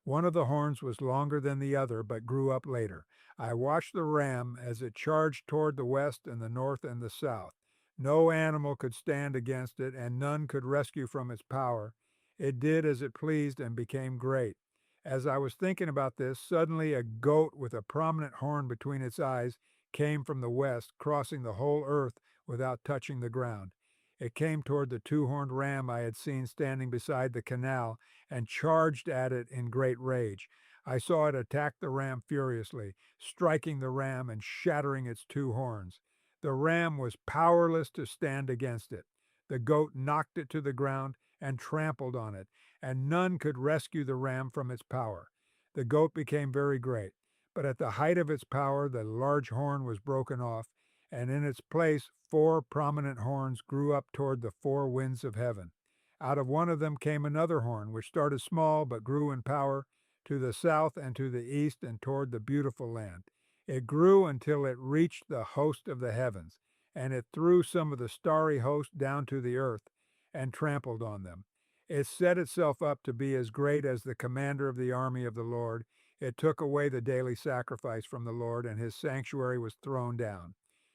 One of the horns was longer than the other, but grew up later. I watched the ram as it charged toward the west and the north and the south. No animal could stand against it, and none could rescue from its power. It did as it pleased and became great. As I was thinking about this, suddenly a goat with a prominent horn between its eyes came from the west, crossing the whole earth without touching the ground. It came toward the 2-horned ram I had seen standing beside the canal and charged at it in great rage. I saw it attack the ram furiously, striking the ram and shattering its 2 horns. The ram was powerless to stand against it. The goat knocked it to the ground and trampled on it, and none could rescue the ram from its power. The goat became very great, but at the height of its power the large horn was broken off, and in its place 4 prominent horns grew up toward the 4 winds of heaven. Out of one of them came another horn, which started small but grew in power to the south and to the east and toward the beautiful land. It grew until it reached the host of the heavens, and it threw some of the starry host down to the earth and trampled on them. It set itself up to be as great as the commander of the army of the Lord. It took away the daily sacrifice from the Lord, and his sanctuary was thrown down.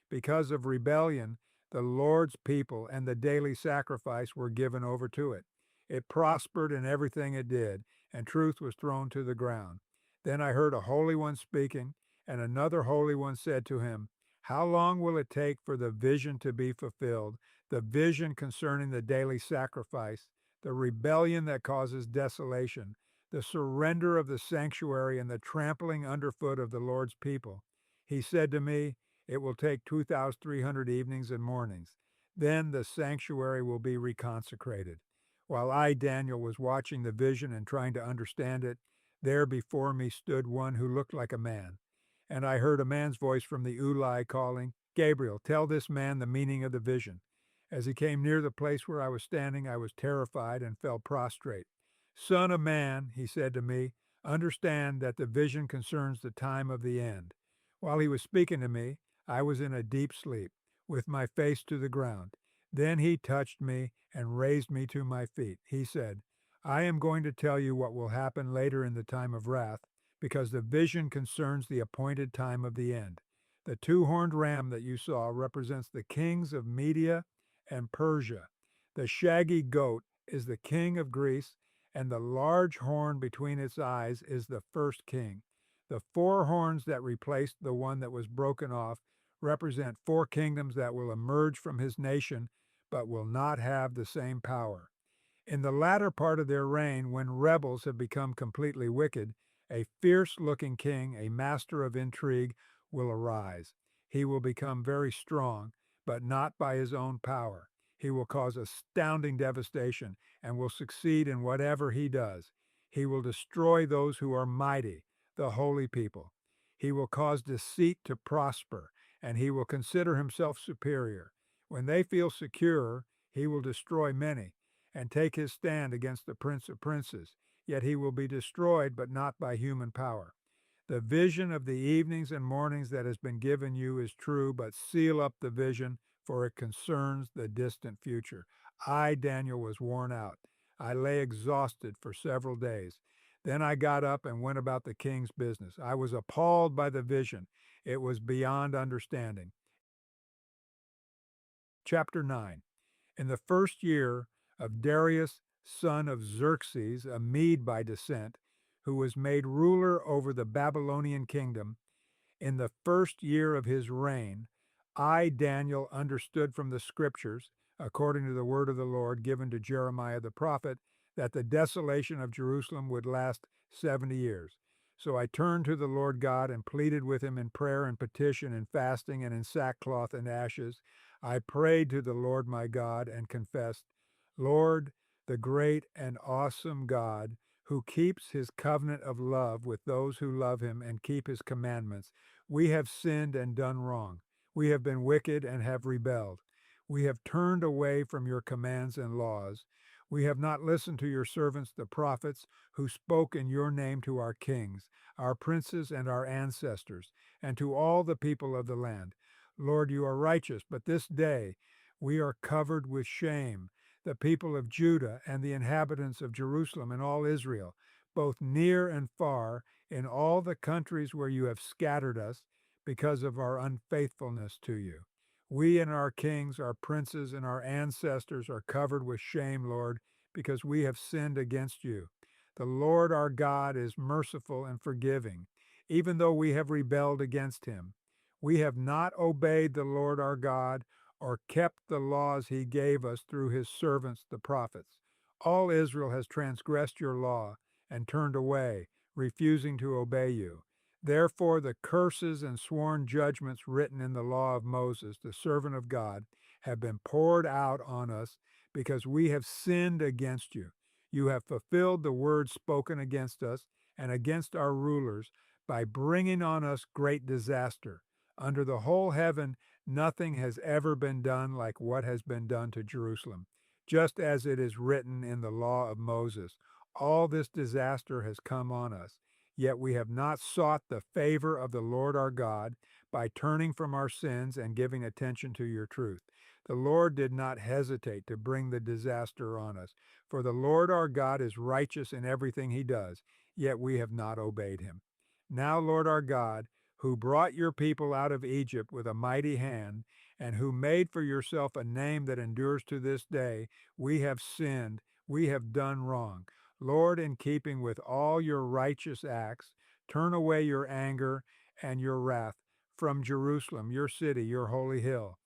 Because of rebellion, the Lord's people and the daily sacrifice were given over to it. It prospered in everything it did, and truth was thrown to the ground. Then I heard a holy one speaking, and another holy one said to him, "How long will it take for the vision to be fulfilled, the vision concerning the daily sacrifice, the rebellion that causes desolation, the surrender of the sanctuary, and the trampling underfoot of the Lord's people?" He said to me, "It will take 2,300 evenings and mornings. Then the sanctuary will be reconsecrated." While I, Daniel, was watching the vision and trying to understand it, there before me stood one who looked like a man. And I heard a man's voice from the Ulai calling, "Gabriel, tell this man the meaning of the vision." As he came near the place where I was standing, I was terrified and fell prostrate. "Son of man," he said to me, "understand that the vision concerns the time of the end." While he was speaking to me, I was in a deep sleep, with my face to the ground. Then he touched me and raised me to my feet. He said, "I am going to tell you what will happen later in the time of wrath, because the vision concerns the appointed time of the end. The two-horned ram that you saw represents the kings of Media and Persia. The shaggy goat is the king of Greece, and the large horn between its eyes is the first king. The four horns that replaced the one that was broken off represent four kingdoms that will emerge from his nation, but will not have the same power. In the latter part of their reign, when rebels have become completely wicked, a fierce-looking king, a master of intrigue, will arise. He will become very strong, but not by his own power. He will cause astounding devastation and will succeed in whatever he does. He will destroy those who are mighty, the holy people. He will cause deceit to prosper, and he will consider himself superior. When they feel secure, he will destroy many and take his stand against the Prince of Princes, yet he will be destroyed, but not by human power. The vision of the evenings and mornings that has been given you is true, but seal up the vision, for it concerns the distant future. I, Daniel, was worn out. I lay exhausted for several days. Then I got up and went about the king's business. I was appalled by the vision. It was beyond understanding. Chapter 9. In the first year of Darius, son of Xerxes, a Mede by descent, who was made ruler over the Babylonian kingdom, in the first year of his reign, I, Daniel, understood from the scriptures, according to the word of the Lord given to Jeremiah the prophet, that the desolation of Jerusalem would last 70 years. So I turned to the Lord God and pleaded with him in prayer and petition and fasting and in sackcloth and ashes. I prayed to the Lord my God and confessed, "Lord, the great and awesome God, who keeps his covenant of love with those who love him and keep his commandments, we have sinned and done wrong. We have been wicked and have rebelled. We have turned away from your commands and laws. We have not listened to your servants, the prophets, who spoke in your name to our kings, our princes, and our ancestors, and to all the people of the land. Lord, you are righteous, but this day we are covered with shame, the people of Judah and the inhabitants of Jerusalem and all Israel, both near and far, in all the countries where you have scattered us, because of our unfaithfulness to you. We and our kings, our princes, and our ancestors are covered with shame, Lord, because we have sinned against you. The Lord our God is merciful and forgiving, even though we have rebelled against him. We have not obeyed the Lord our God or kept the laws he gave us through his servants, the prophets. All Israel has transgressed your law and turned away, refusing to obey you. Therefore, the curses and sworn judgments written in the law of Moses, the servant of God, have been poured out on us because we have sinned against you. You have fulfilled the word spoken against us and against our rulers by bringing on us great disaster. Under the whole heaven, nothing has ever been done like what has been done to Jerusalem. Just as it is written in the law of Moses, all this disaster has come on us. Yet we have not sought the favor of the Lord our God by turning from our sins and giving attention to your truth. The Lord did not hesitate to bring the disaster on us, for the Lord our God is righteous in everything he does, yet we have not obeyed him. Now, Lord our God, who brought your people out of Egypt with a mighty hand, and who made for yourself a name that endures to this day, we have sinned, we have done wrong. Lord, in keeping with all your righteous acts, turn away your anger and your wrath from Jerusalem, your city, your holy hill.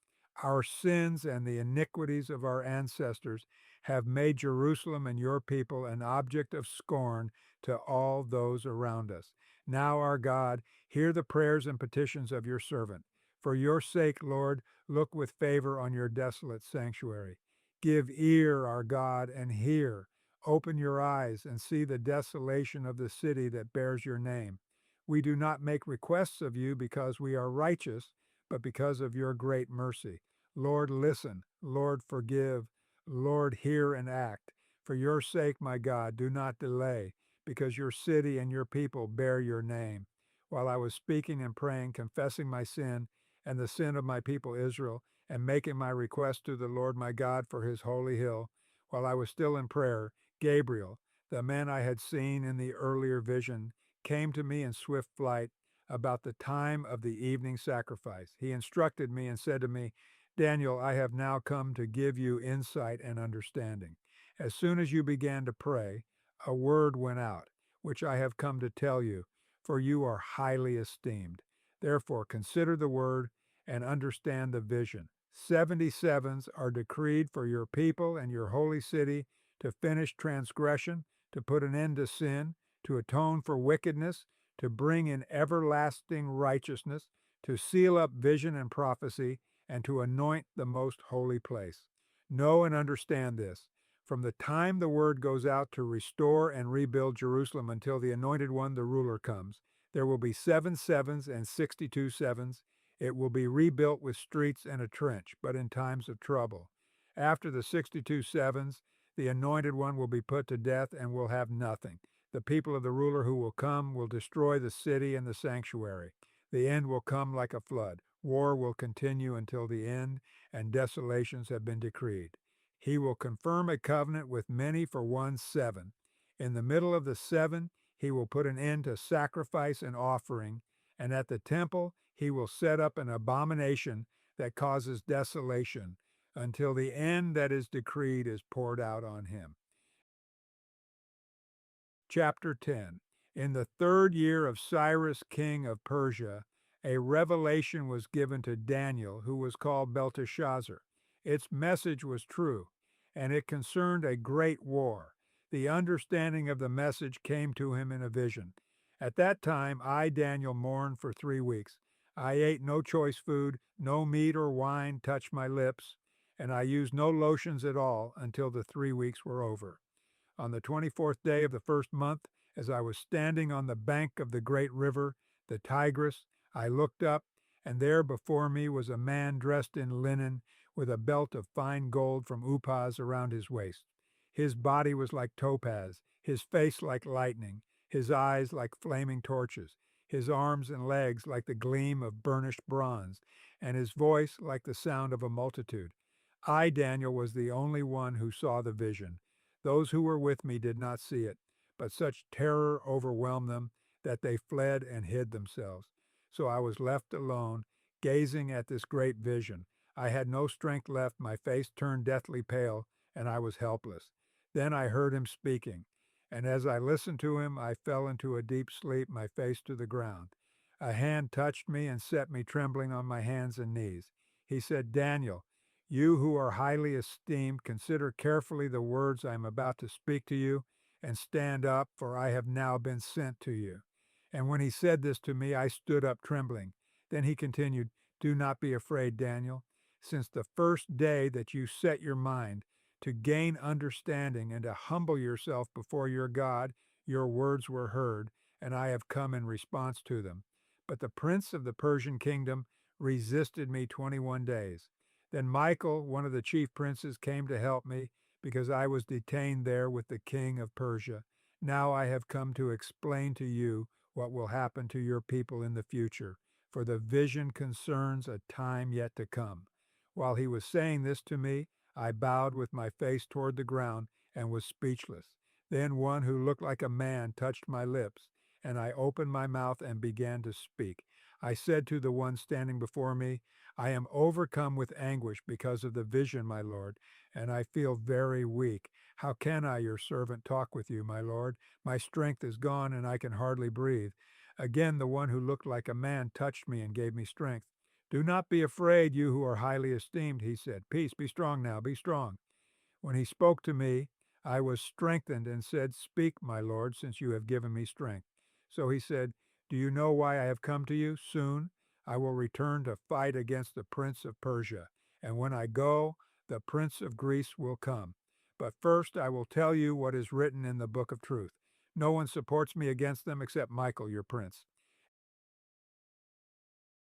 Our sins and the iniquities of our ancestors have made Jerusalem and your people an object of scorn to all those around us. Now, our God, hear the prayers and petitions of your servant. For your sake, Lord, look with favor on your desolate sanctuary. Give ear, our God, and hear. Open your eyes and see the desolation of the city that bears your name. We do not make requests of you because we are righteous, but because of your great mercy. Lord, listen. Lord, forgive. Lord, hear and act. For your sake, my God, do not delay, because your city and your people bear your name. While I was speaking and praying, confessing my sin and the sin of my people Israel, and making my request to the Lord my God for his holy hill, while I was still in prayer, Gabriel, the man I had seen in the earlier vision, came to me in swift flight about the time of the evening sacrifice. He instructed me and said to me, Daniel, I have now come to give you insight and understanding. As soon as you began to pray, a word went out, which I have come to tell you, for you are highly esteemed. Therefore, consider the word and understand the vision. 77s are decreed for your people and your holy city to finish transgression, to put an end to sin, to atone for wickedness, to bring in everlasting righteousness, to seal up vision and prophecy, and to anoint the most holy place. Know and understand this. From the time the word goes out to restore and rebuild Jerusalem until the anointed one, the ruler, comes, there will be 7 sevens and 62 sevens. It will be rebuilt with streets and a trench, but in times of trouble. After the 62 sevens, the anointed one will be put to death and will have nothing. The people of the ruler who will come will destroy the city and the sanctuary. The end will come like a flood. War will continue until the end, and desolations have been decreed. He will confirm a covenant with many for 1 7. In the middle of the 7, he will put an end to sacrifice and offering, and at the temple he will set up an abomination that causes desolation until the end that is decreed is poured out on him. Chapter 10. In the 3rd year of Cyrus king of Persia, a revelation was given to Daniel, who was called Belteshazzar. Its message was true, and it concerned a great war. The understanding of the message came to him in a vision. At that time, I, Daniel, mourned for 3 weeks. I ate no choice food, no meat or wine touched my lips, and I used no lotions at all until the 3 weeks were over. On the 24th day of the first month, as I was standing on the bank of the great river, the Tigris, I looked up, and there before me was a man dressed in linen, with a belt of fine gold from Uphaz around his waist. His body was like topaz, his face like lightning, his eyes like flaming torches, his arms and legs like the gleam of burnished bronze, and his voice like the sound of a multitude. I, Daniel, was the only one who saw the vision. Those who were with me did not see it, but such terror overwhelmed them that they fled and hid themselves. So I was left alone, gazing at this great vision. I had no strength left, my face turned deathly pale, and I was helpless. Then I heard him speaking, and as I listened to him, I fell into a deep sleep, my face to the ground. A hand touched me and set me trembling on my hands and knees. He said, Daniel, you who are highly esteemed, consider carefully the words I am about to speak to you, and stand up, for I have now been sent to you. And when he said this to me, I stood up trembling. Then he continued, Do not be afraid, Daniel. Since the first day that you set your mind to gain understanding and to humble yourself before your God, your words were heard, and I have come in response to them. But the prince of the Persian kingdom resisted me 21 days. Then Michael, one of the chief princes, came to help me because I was detained there with the king of Persia. Now I have come to explain to you what will happen to your people in the future, for the vision concerns a time yet to come. While he was saying this to me, I bowed with my face toward the ground and was speechless. Then one who looked like a man touched my lips, and I opened my mouth and began to speak. I said to the one standing before me, I am overcome with anguish because of the vision, my Lord, and I feel very weak. How can I, your servant, talk with you, my Lord? My strength is gone, and I can hardly breathe. Again, the one who looked like a man touched me and gave me strength. Do not be afraid, you who are highly esteemed, he said. Peace, be strong now, be strong. When he spoke to me, I was strengthened and said, Speak, my Lord, since you have given me strength. So he said, Do you know why I have come to you? Soon I will return to fight against the prince of Persia. And when I go, the prince of Greece will come. But first I will tell you what is written in the book of truth. No one supports me against them except Michael, your prince.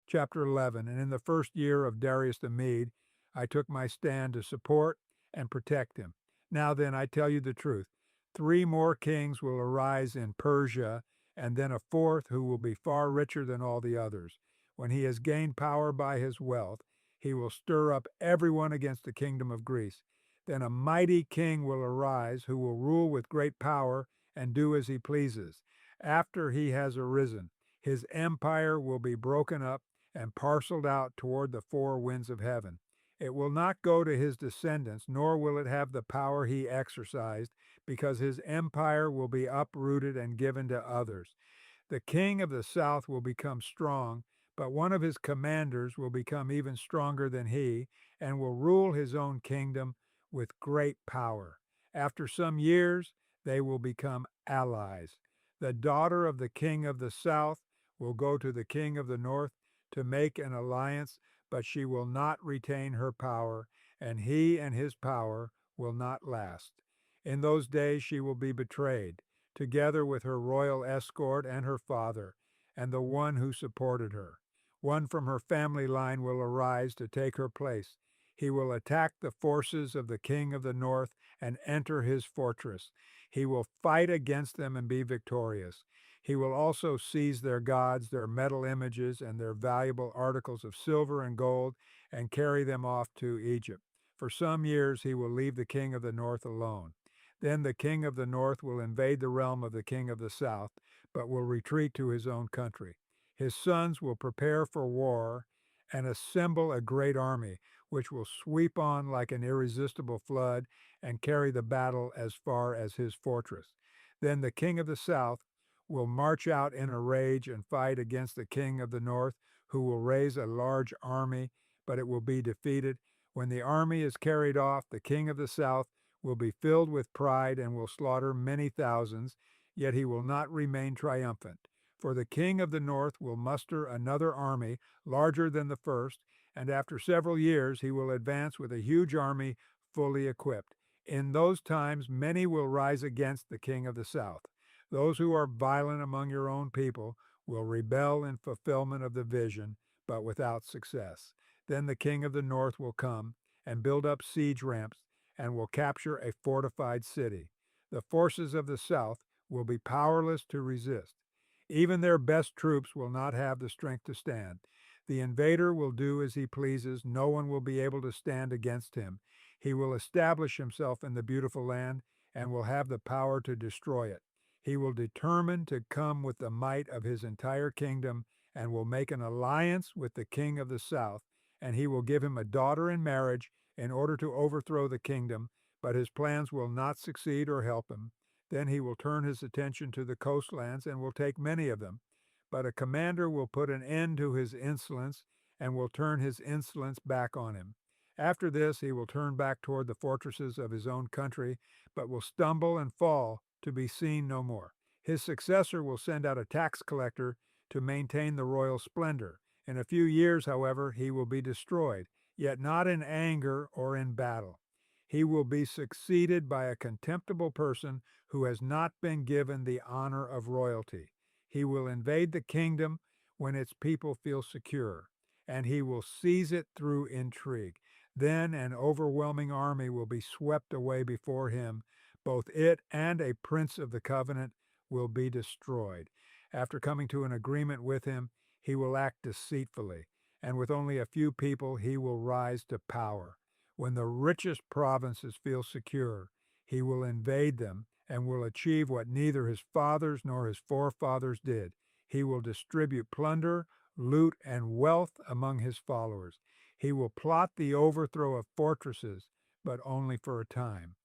Chapter 11. And in the first year of Darius the Mede, I took my stand to support and protect him. Now then, I tell you the truth. 3 more kings will arise in Persia, and then a fourth who will be far richer than all the others. When he has gained power by his wealth, he will stir up everyone against the kingdom of Greece. Then a mighty king will arise who will rule with great power and do as he pleases. After he has arisen, his empire will be broken up and parceled out toward the 4 winds of heaven. It will not go to his descendants, nor will it have the power he exercised, because his empire will be uprooted and given to others. The king of the south will become strong, but one of his commanders will become even stronger than he, and will rule his own kingdom with great power. After some years, they will become allies. The daughter of the king of the south will go to the king of the north to make an alliance, but she will not retain her power, and he and his power will not last. In those days she will be betrayed, together with her royal escort and her father, and the one who supported her. One from her family line will arise to take her place. He will attack the forces of the king of the north and enter his fortress. He will fight against them and be victorious. He will also seize their gods, their metal images, and their valuable articles of silver and gold, and carry them off to Egypt. For some years he will leave the king of the north alone. Then the king of the north will invade the realm of the king of the south, but will retreat to his own country. His sons will prepare for war and assemble a great army, which will sweep on like an irresistible flood and carry the battle as far as his fortress. Then the king of the south will march out in a rage and fight against the king of the north, who will raise a large army, but it will be defeated. When the army is carried off, the king of the south will be filled with pride and will slaughter many thousands, yet he will not remain triumphant. For the king of the north will muster another army larger than the first, and after several years he will advance with a huge army fully equipped. In those times many will rise against the king of the south. Those who are violent among your own people will rebel in fulfillment of the vision, but without success. Then the king of the north will come and build up siege ramps and will capture a fortified city. The forces of the south will be powerless to resist. Even their best troops will not have the strength to stand. The invader will do as he pleases. No one will be able to stand against him. He will establish himself in the beautiful land and will have the power to destroy it. He will determine to come with the might of his entire kingdom and will make an alliance with the king of the south, and he will give him a daughter in marriage in order to overthrow the kingdom, but his plans will not succeed or help him. Then he will turn his attention to the coastlands and will take many of them. But a commander will put an end to his insolence and will turn his insolence back on him. After this, he will turn back toward the fortresses of his own country, but will stumble and fall to be seen no more. His successor will send out a tax collector to maintain the royal splendor. In a few years, however, he will be destroyed, yet not in anger or in battle. He will be succeeded by a contemptible person who has not been given the honor of royalty. He will invade the kingdom when its people feel secure, and he will seize it through intrigue. Then an overwhelming army will be swept away before him. Both it and a prince of the covenant will be destroyed. After coming to an agreement with him, he will act deceitfully, and with only a few people he will rise to power. When the richest provinces feel secure, he will invade them and will achieve what neither his fathers nor his forefathers did. He will distribute plunder, loot, and wealth among his followers. He will plot the overthrow of fortresses, but only for a time.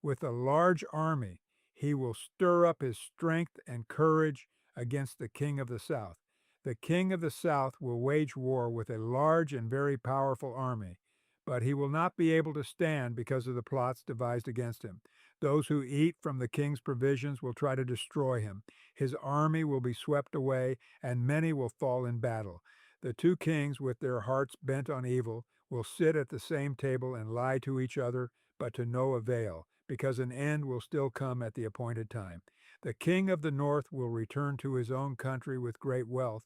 With a large army, he will stir up his strength and courage against the king of the south. The king of the south will wage war with a large and very powerful army, but he will not be able to stand because of the plots devised against him. Those who eat from the king's provisions will try to destroy him. His army will be swept away, and many will fall in battle. The two kings, with their hearts bent on evil, will sit at the same table and lie to each other, but to no avail, because an end will still come at the appointed time. The king of the north will return to his own country with great wealth,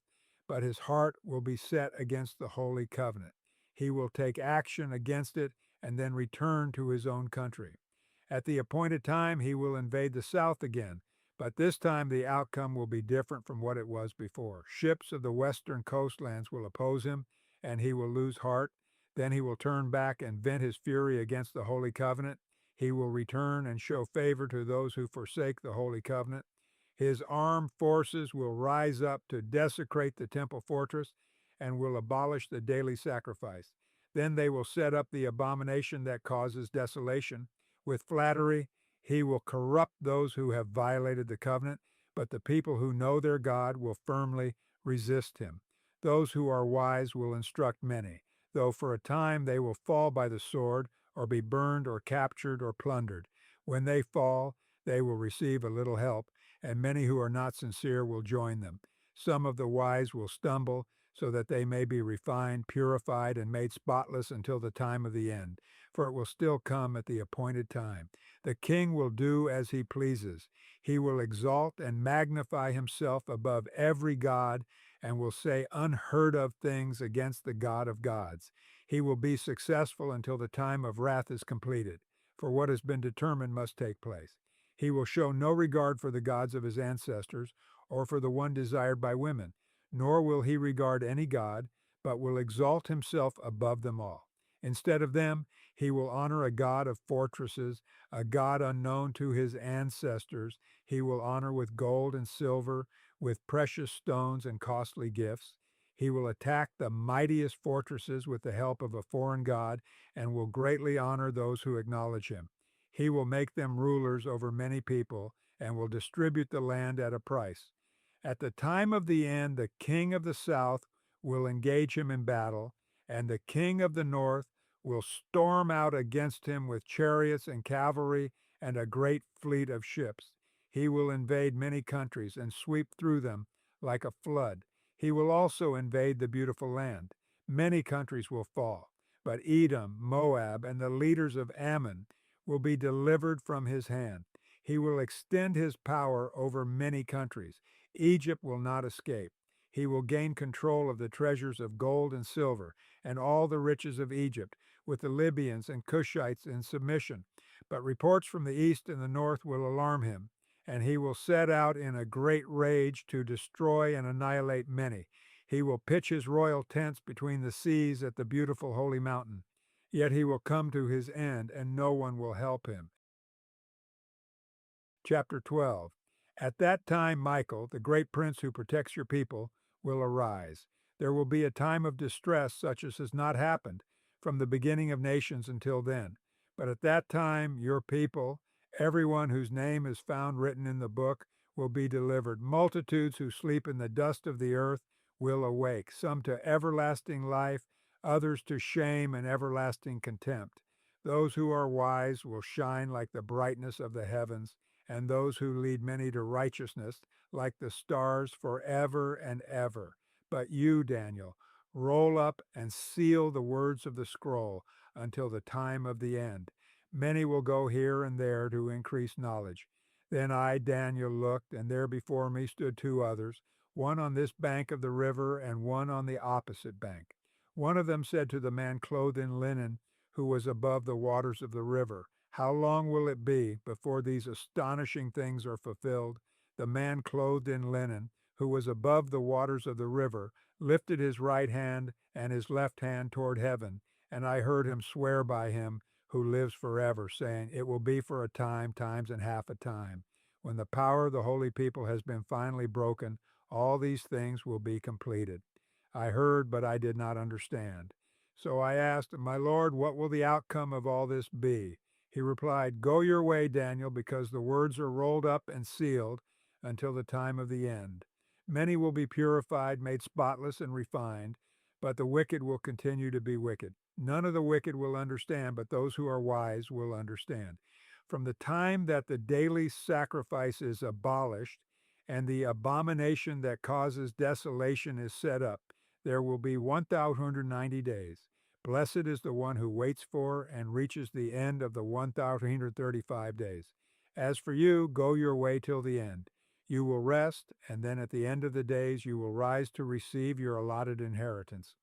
but his heart will be set against the holy covenant. He will take action against it and then return to his own country. At the appointed time, he will invade the south again, but this time the outcome will be different from what it was before. Ships of the western coastlands will oppose him, and he will lose heart. Then he will turn back and vent his fury against the holy covenant. He will return and show favor to those who forsake the holy covenant. His armed forces will rise up to desecrate the temple fortress and will abolish the daily sacrifice. Then they will set up the abomination that causes desolation. With flattery, he will corrupt those who have violated the covenant, but the people who know their God will firmly resist him. Those who are wise will instruct many, though for a time they will fall by the sword, or be burned, or captured, or plundered. When they fall, they will receive a little help, and many who are not sincere will join them. Some of the wise will stumble, so that they may be refined, purified, and made spotless until the time of the end, for it will still come at the appointed time. The king will do as he pleases. He will exalt and magnify himself above every god, and will say unheard of things against the God of gods. He will be successful until the time of wrath is completed, for what has been determined must take place. He will show no regard for the gods of his ancestors, or for the one desired by women, nor will he regard any god, but will exalt himself above them all. Instead of them, he will honor a god of fortresses, a god unknown to his ancestors. He will honor with gold and silver, with precious stones and costly gifts. He will attack the mightiest fortresses with the help of a foreign god, and will greatly honor those who acknowledge him. He will make them rulers over many people, and will distribute the land at a price. At the time of the end, the king of the south will engage him in battle, and the king of the north will storm out against him with chariots and cavalry and a great fleet of ships. He will invade many countries and sweep through them like a flood. He will also invade the beautiful land. Many countries will fall, but Edom, Moab, and the leaders of Ammon will be delivered from his hand. He will extend his power over many countries. Egypt will not escape. He will gain control of the treasures of gold and silver and all the riches of Egypt, with the Libyans and Cushites in submission. But reports from the east and the north will alarm him, and he will set out in a great rage to destroy and annihilate many. He will pitch his royal tents between the seas at the beautiful holy mountain. Yet he will come to his end, and no one will help him. Chapter 12. At that time Michael, the great prince who protects your people, will arise. There will be a time of distress such as has not happened from the beginning of nations until then. But at that time your people, everyone whose name is found written in the book, will be delivered. Multitudes who sleep in the dust of the earth will awake, some to everlasting life, others to shame and everlasting contempt. Those who are wise will shine like the brightness of the heavens, and those who lead many to righteousness like the stars forever and ever. But you, Daniel, roll up and seal the words of the scroll until the time of the end. Many will go here and there to increase knowledge. Then I, Daniel, looked, and there before me stood two others, one on this bank of the river and one on the opposite bank. One of them said to the man clothed in linen, who was above the waters of the river, "How long will it be before these astonishing things are fulfilled?" The man clothed in linen, who was above the waters of the river, lifted his right hand and his left hand toward heaven, and I heard him swear by him who lives forever, saying, "It will be for a time, times and half a time. When the power of the holy people has been finally broken, all these things will be completed." I heard, but I did not understand. So I asked, "My Lord, what will the outcome of all this be?" He replied, "Go your way, Daniel, because the words are rolled up and sealed until the time of the end. Many will be purified, made spotless, and refined, but the wicked will continue to be wicked. None of the wicked will understand, but those who are wise will understand. From the time that the daily sacrifice is abolished and the abomination that causes desolation is set up, there will be 1,290 days. Blessed is the one who waits for and reaches the end of the 1,335 days. As for you, go your way till the end. You will rest, and then at the end of the days you will rise to receive your allotted inheritance.